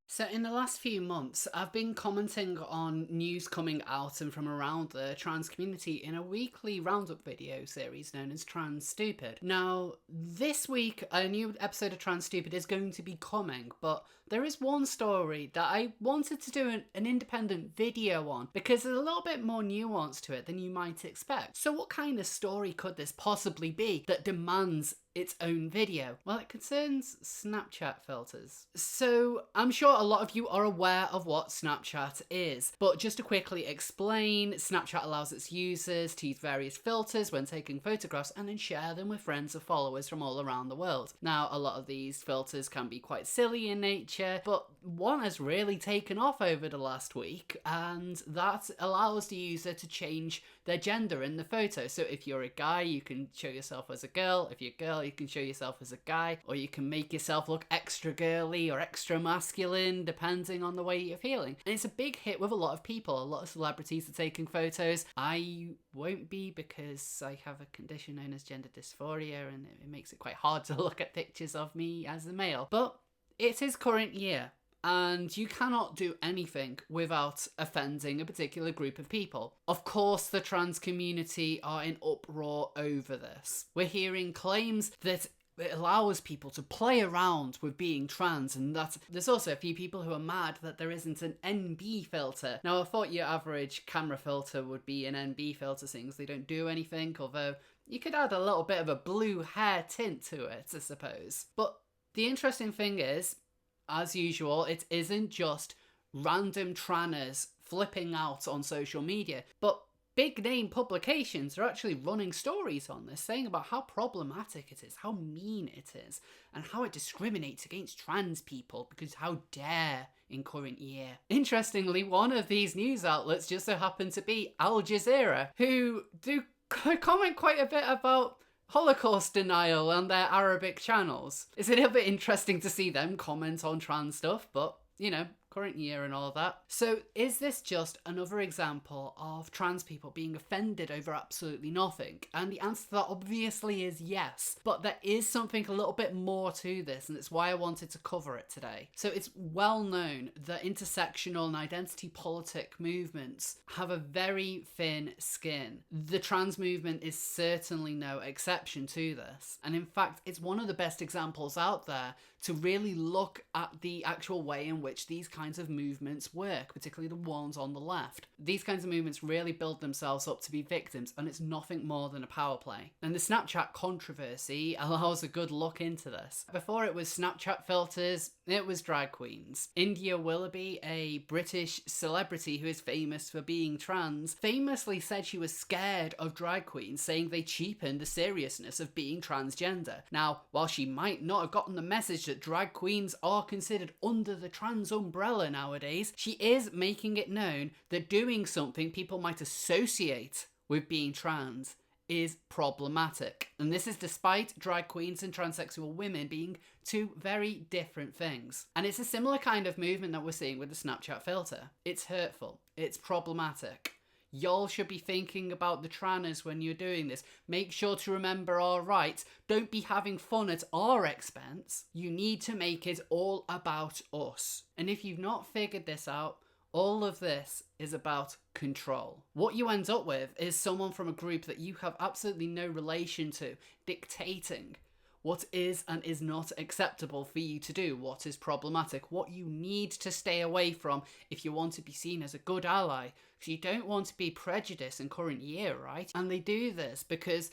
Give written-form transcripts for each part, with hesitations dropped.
So in the last few months, I've been commenting on news coming out and from around the trans community in a weekly roundup video series known as Trans Stupid. Now, this week, a new episode of Trans Stupid is going to be coming, but there is one story that I wanted to do an independent video on because there's a little bit more nuance to it than you might expect. So what kind of story could this possibly be that demands its own video? Well, it concerns Snapchat filters. So I'm sure a lot of you are aware of what Snapchat is, but just to quickly explain, Snapchat allows its users to use various filters when taking photographs and then share them with friends or followers from all around the world. Now, a lot of these filters can be quite silly in nature, but one has really taken off over the last week, and that allows the user to change their gender in the photo. So if you're a guy, you can show yourself as a girl. If you're a girl, you can show yourself as a guy, or you can make yourself look extra girly or extra masculine depending on the way you're feeling. And it's a big hit with a lot of people. A lot of celebrities are taking photos. I won't be because I have a condition known as gender dysphoria, and it makes it quite hard to look at pictures of me as a male. But it is current year, and you cannot do anything without offending a particular group of people. Of course, the trans community are in uproar over this. We're hearing claims that it allows people to play around with being trans, and that there's also a few people who are mad that there isn't an NB filter. Now, I thought your average camera filter would be an NB filter, seeing as they don't do anything, although you could add a little bit of a blue hair tint to it, I suppose. But the interesting thing is, as usual, it isn't just random tranners flipping out on social media, but big name publications are actually running stories on this, saying about how problematic it is, how mean it is, and how it discriminates against trans people, because how dare in current year. Interestingly, one of these news outlets just so happened to be Al Jazeera, who do comment quite a bit about Holocaust denial on their Arabic channels. It's a little bit interesting to see them comment on trans stuff, but, you know, current year and all that. So is this just another example of trans people being offended over absolutely nothing? And the answer to that obviously is yes, but there is something a little bit more to this, and it's why I wanted to cover it today. So it's well known that intersectional and identity politic movements have a very thin skin. The trans movement is certainly no exception to this, and in fact it's one of the best examples out there to really look at the actual way in which these kinds of movements work, particularly the ones on the left. These kinds of movements really build themselves up to be victims, and it's nothing more than a power play. And the Snapchat controversy allows a good look into this. Before it was Snapchat filters, it was drag queens. India Willoughby, a British celebrity who is famous for being trans, famously said she was scared of drag queens, saying they cheapened the seriousness of being transgender. Now, while she might not have gotten the message that drag queens are considered under the trans umbrella nowadays, she is making it known that doing something people might associate with being trans is problematic. And this is despite drag queens and transsexual women being two very different things. And it's a similar kind of movement that we're seeing with the Snapchat filter. It's hurtful. It's problematic. Y'all should be thinking about the tranners when you're doing this. Make sure to remember our rights. Don't be having fun at our expense. You need to make it all about us. And if you've not figured this out, all of this is about control. What you end up with is someone from a group that you have absolutely no relation to dictating what is and is not acceptable for you to do, what is problematic, what you need to stay away from if you want to be seen as a good ally, because you don't want to be prejudiced in current year, right? And they do this because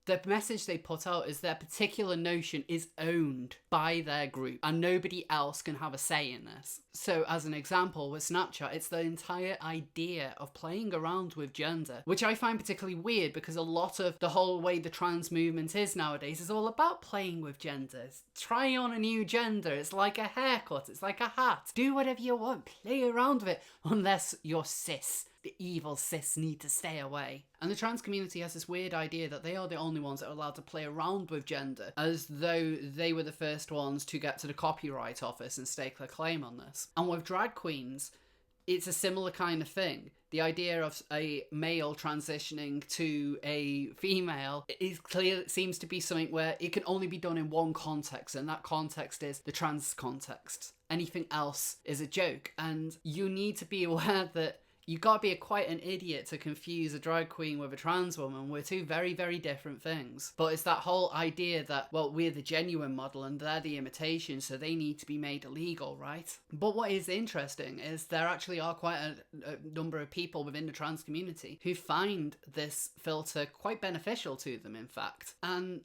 the message they put out is their particular notion is owned by their group and nobody else can have a say in this. So as an example with Snapchat, it's the entire idea of playing around with gender, which I find particularly weird because a lot of the whole way the trans movement is nowadays is all about playing with genders. Try on a new gender, it's like a haircut, it's like a hat. Do whatever you want, play around with it, unless you're cis. The evil cis need to stay away. And the trans community has this weird idea that they are the only ones that are allowed to play around with gender, as though they were the first ones to get to the Copyright Office and stake their claim on this. And with drag queens, it's a similar kind of thing. The idea of a male transitioning to a female is clear. It seems to be something where it can only be done in one context, and that context is the trans context. Anything else is a joke, and you need to be aware that you gotta be quite an idiot to confuse a drag queen with a trans woman. We're two very, very different things. But it's that whole idea that, well, we're the genuine model and they're the imitation, so they need to be made illegal, right? But what is interesting is there actually are quite a number of people within the trans community who find this filter quite beneficial to them, in fact. And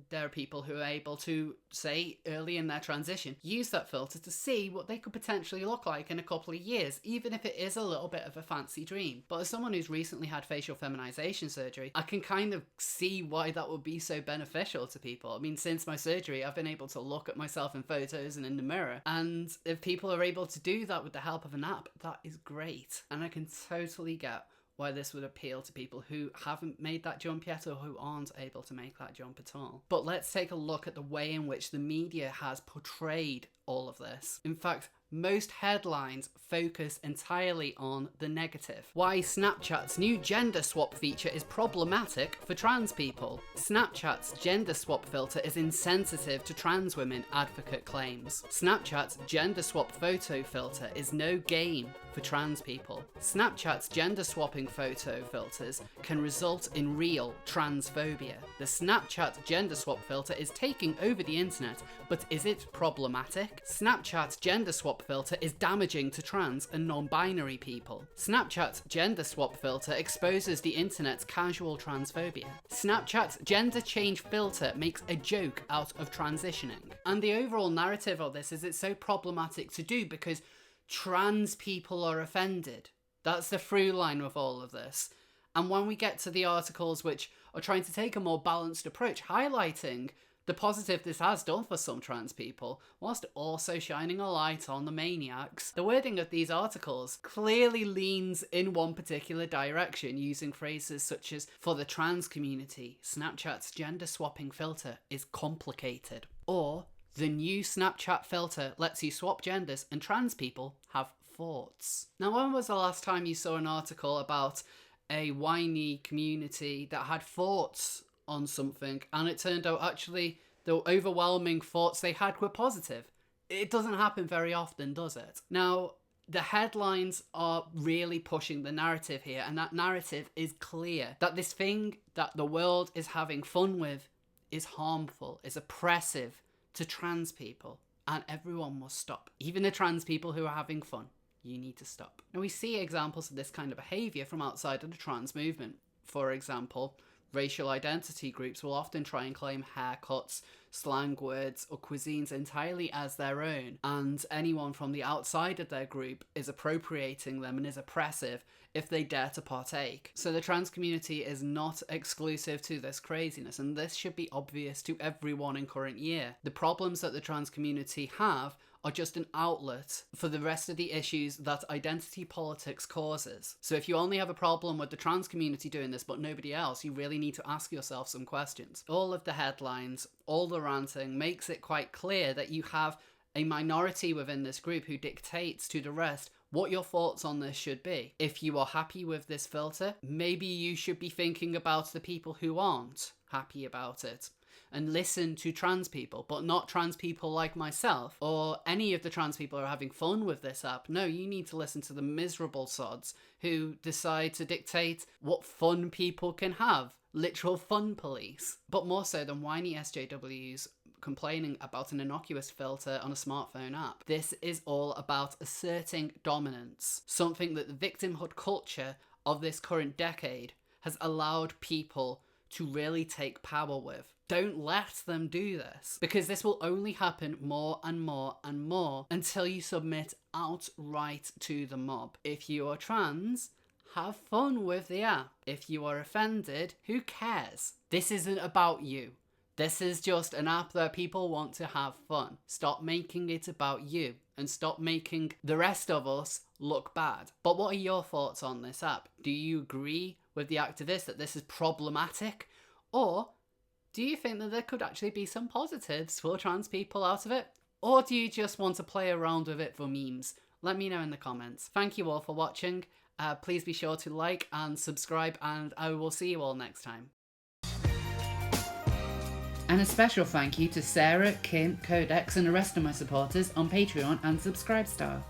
there are people who are able to, say, early in their transition, use that filter to see what they could potentially look like in a couple of years, even if it is a little bit of a fancy dream. But as someone who's recently had facial feminization surgery, I can kind of see why that would be so beneficial to people. I mean, since my surgery, I've been able to look at myself in photos and in the mirror, and if people are able to do that with the help of an app, that is great. And I can totally get why this would appeal to people who haven't made that jump yet or who aren't able to make that jump at all. But let's take a look at the way in which the media has portrayed all of this. In fact, most headlines focus entirely on the negative. Why Snapchat's new gender swap feature is problematic for trans people. Snapchat's gender swap filter is insensitive to trans women, advocate claims. Snapchat's gender swap photo filter is no game for trans people. Snapchat's gender swapping photo filters can result in real transphobia. The Snapchat gender swap filter is taking over the internet, but is it problematic? Snapchat's gender swap filter is damaging to trans and non-binary people. Snapchat's gender swap filter exposes the internet's casual transphobia. Snapchat's gender change filter makes a joke out of transitioning. And the overall narrative of this is it's so problematic to do because trans people are offended. That's the through line with all of this. And when we get to the articles which are trying to take a more balanced approach, highlighting the positive this has done for some trans people, whilst also shining a light on the maniacs, the wording of these articles clearly leans in one particular direction, using phrases such as, for the trans community, Snapchat's gender swapping filter is complicated. Or, the new Snapchat filter lets you swap genders and trans people have thoughts. Now, when was the last time you saw an article about a whiny community that had thoughts on something and it turned out actually the overwhelming thoughts they had were positive? It doesn't happen very often, does it? Now, the headlines are really pushing the narrative here, and that narrative is clear that this thing that the world is having fun with is harmful, is oppressive to trans people, and everyone must stop. Even the trans people who are having fun, you need to stop. Now, we see examples of this kind of behaviour from outside of the trans movement. For example, racial identity groups will often try and claim haircuts, slang words, or cuisines entirely as their own, and anyone from the outside of their group is appropriating them and is oppressive if they dare to partake. So the trans community is not exclusive to this craziness, and this should be obvious to everyone in current year. The problems that the trans community have are just an outlet for the rest of the issues that identity politics causes. So if you only have a problem with the trans community doing this but nobody else, you really need to ask yourself some questions. All of the headlines, all the ranting makes it quite clear that you have a minority within this group who dictates to the rest what your thoughts on this should be. If you are happy with this filter, maybe you should be thinking about the people who aren't happy about it. And listen to trans people, but not trans people like myself or any of the trans people who are having fun with this app. No, you need to listen to the miserable sods who decide to dictate what fun people can have. Literal fun police. But more so than whiny SJWs complaining about an innocuous filter on a smartphone app. This is all about asserting dominance, something that the victimhood culture of this current decade has allowed people to really take power with. Don't let them do this, because this will only happen more and more and more until you submit outright to the mob. If you are trans, have fun with the app. If you are offended, who cares? This isn't about you. This is just an app that people want to have fun. Stop making it about you and stop making the rest of us look bad. But what are your thoughts on this app? Do you agree with the activists that this is problematic? Or do you think that there could actually be some positives for trans people out of it? Or do you just want to play around with it for memes Let me know in the comments. Thank you all for watching. Please be sure to like and subscribe, and I will see you all next time. And a special thank you to Sarah, Kim, Codex and the rest of my supporters on Patreon and Subscribestar.